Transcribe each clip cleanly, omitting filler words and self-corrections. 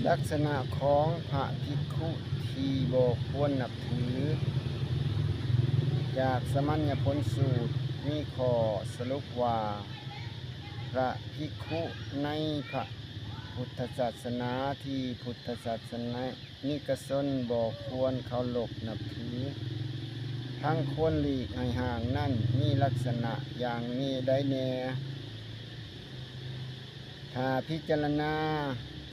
ลักษณะของพระภิกขุที่บ่ควรนับถือจากสมัญญผลสูตรมีข้อสรุปว่าพระภิกขุในพระพุทธศาสนาที่พุทธศาสนานิกชนบ่ควรเคารพนับถือทั้งควรหลีกให้ห่างนั่นมีลักษณะอย่างนี้ได้แน่ถ้าพิจารณา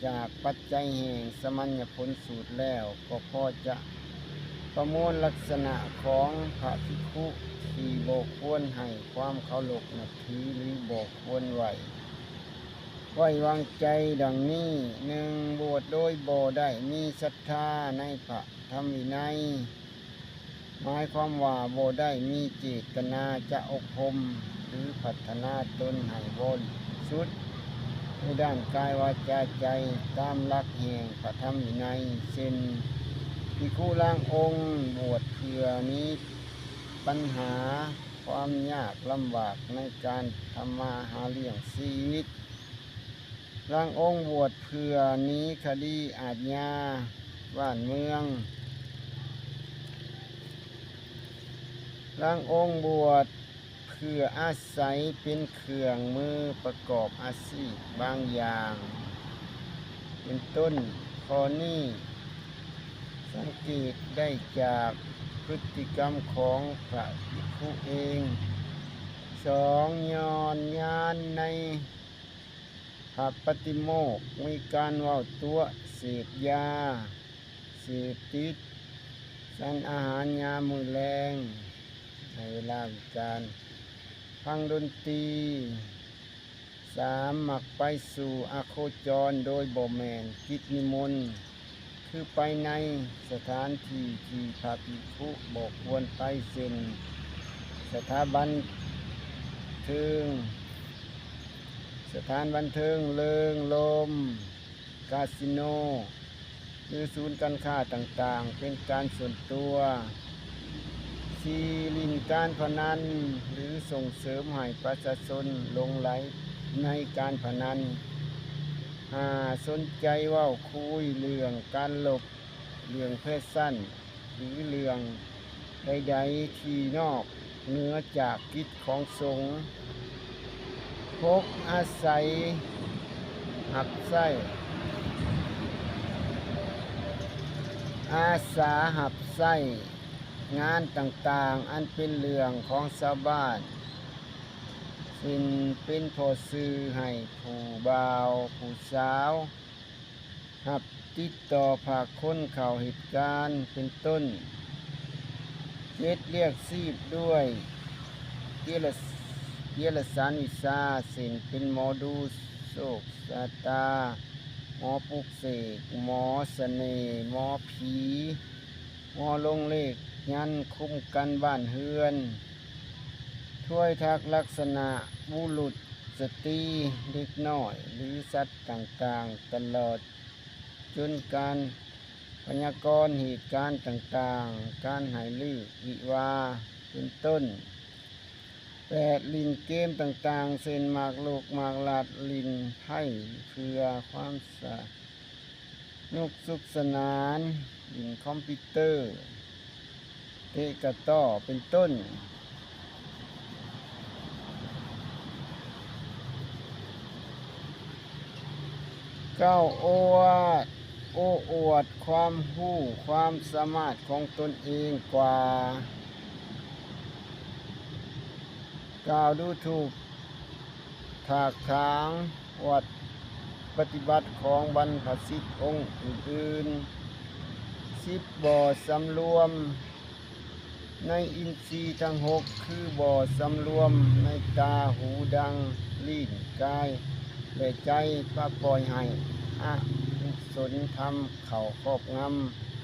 จากปัจจัยแห่งสมัญญผลสูตรแล้วก็พอจะประมวลลักษณะของพระภิกขุที่บ่ควรให้ความเคารพนับถือหรือบ่ควรไว้วางใจดังนี้หนึ่งบวชโดยบ่ได้มีศรัทธาในพระธรรมวินัยหมายความว่าบ่ได้มีเจตนาจะอบรมหรือพัฒนาตนให้บริสุทธิ์ในด้านกายวาจาใจตามหลักแห่งพระธรรมวินัยเช่นภิกขุล่างองค์บวชเพื่อมีปัญหาความยากลำบากในการทำมาหาเลี้ยงชีวิตล่างองค์บวชเพื่อนี้คดีอาญาบ้านเมืองล่างองค์บวชเพื่ออาศัยเป็นเครื่องมือประกอบอาชีพบางอย่างเป็นต้นข้อนี้สังเกตได้จากพฤติกรรมของพระภิกขุเองสองย้อนญาณในพระปฏิโมกข์มีการเว้าตัวเสพยาเสพติดสารอาหารยามมื้อแลงในเวลาวิการฟังดนตรีสามมักไปสู่อโคจรโดยบ่แม่นกิจนิมนต์คือไปในสถานที่ที่พระภิกขุบ่ควรไปเช่นสถานบันเทิงเริงลมคาสิโนหรือศูนย์การค้าต่างๆเป็นการส่วนตัวซีลินการพนันหรือส่งเสริมให้ประชาชนหลงไหลในการพนันสนใจเว้าคุยเรื่องการลบเรื่องเพศสั้นหรือเรื่องใดๆที่นอกเหนือจากกิจของสงฆ์พกอาศัยหับไส้อาสาหับไส้งานต่างๆอันเป็นเรื่องของชาวบ้านซึ่งเป็นพอซื้อให้ผู้บ่าวผู้สาวหับติดต่อพาคนเข้าเหตุการณ์เป็นต้นเรียกชีพด้วยเกียรสารวิชาสิ่งเป็นหมอดูโชคชะตาหมอปลุกเสกหมอเสน่ห์หมอผีหมอลงเลขยันคุ้มกันบ้านเฮือนถ้วยทักลักษณะบุรุษสตรีเด็กน้อยหรือสัตว์ต่างๆตลอดจนการพยากรณ์เหตุการณ์ต่างๆการให้ลือวิวาเป็นต้น8ลินเกมต่างๆเช่นหมากลูกหมากลาดลินไพ่เพื่อความสนุกสุขสนานลินคอมพิวเตอร์เตะกระต้อเป็นต้นเก้าโอ้อวดความรู้ความสามารถของตนเองกว่ากล่าวดูถูกถากถางวัดปฏิบัติของบรรพชิตองค์อื่นๆ10บ่อสำรวมในอินทรีย์ทั้ง6คือบ่อสำรวมในตาหูดังลิ้นกายและใจปปล่อยให้กุศลธรรมเข้าครอบง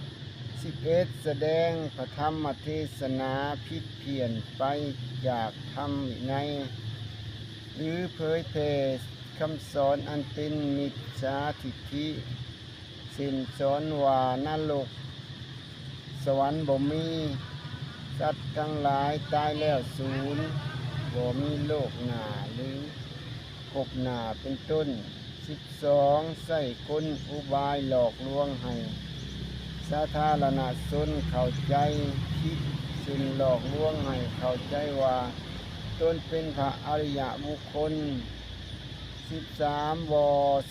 ำ11แสดงพระธรรมเทศนาผิดเพี้ยนไปจากธรรมวินัยหรือเผยแผ่คำสอนอันเป็นมิจฉาทิฏฐิสิ้นสอนว่านรกสวรรค์บ่มีสัตว์ทั้งหลายตายแล้วสูญบ่มีโลกหน้าหรือภพหน้าเป็นต้น 12ใส่กลอุบายหลอกลวงให้สาธารณชนเข้าใจผิดซึ่งหลอกลวงให้เข้าใจว่าตนเป็นพระอริยบุคคล13ว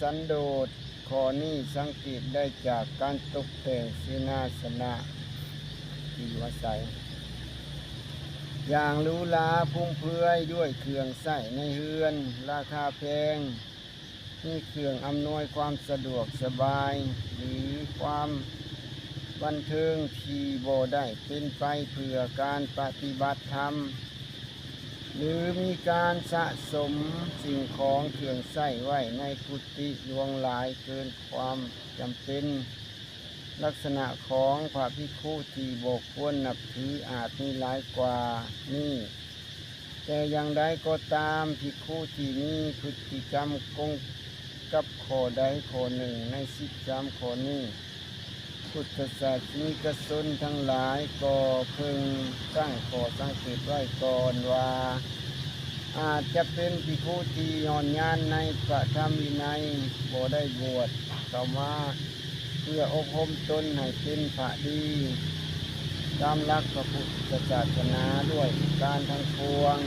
สันโดษข้อนี้สังเกตได้จากการตกแต่งเสนาสนะที่อยู่อาศัยอย่างหรูหราพุ่มเพรื่อยด้วยเครื่องใช้ในเรือนราคาแพงมีเครื่องอำนวยความสะดวกสบายหรือความบันเทิงที่บ่ได้เป็นไปเพื่อการปฏิบัติธรรมหรือมีการสะสมสิ่งของเครื่องใช้ไว้ในกุฏิหลวงหลายเกินความจำเป็นลักษณะของพระภิกขุที่บ่ควรนับถืออาจมีหลายกว่านี้แต่อย่างใดก็ตามภิกขุที่มีพฤติกรรมกงกับข้อใดข้อหนึ่งใน13ข้อนี้พุทธศาสนิกชนทั้งหลายก็พึงตั้งข้อสังเกตไว้ก่อนว่าอาจจะเป็นภิกขุที่ย่อนยานในพระธรรมวินัยบ่ได้บวชเข้ามาเพื่ออบรมตนให้เป็นพระดีตามหลักพระพุทธศาสนาด้วยการทั้งปวง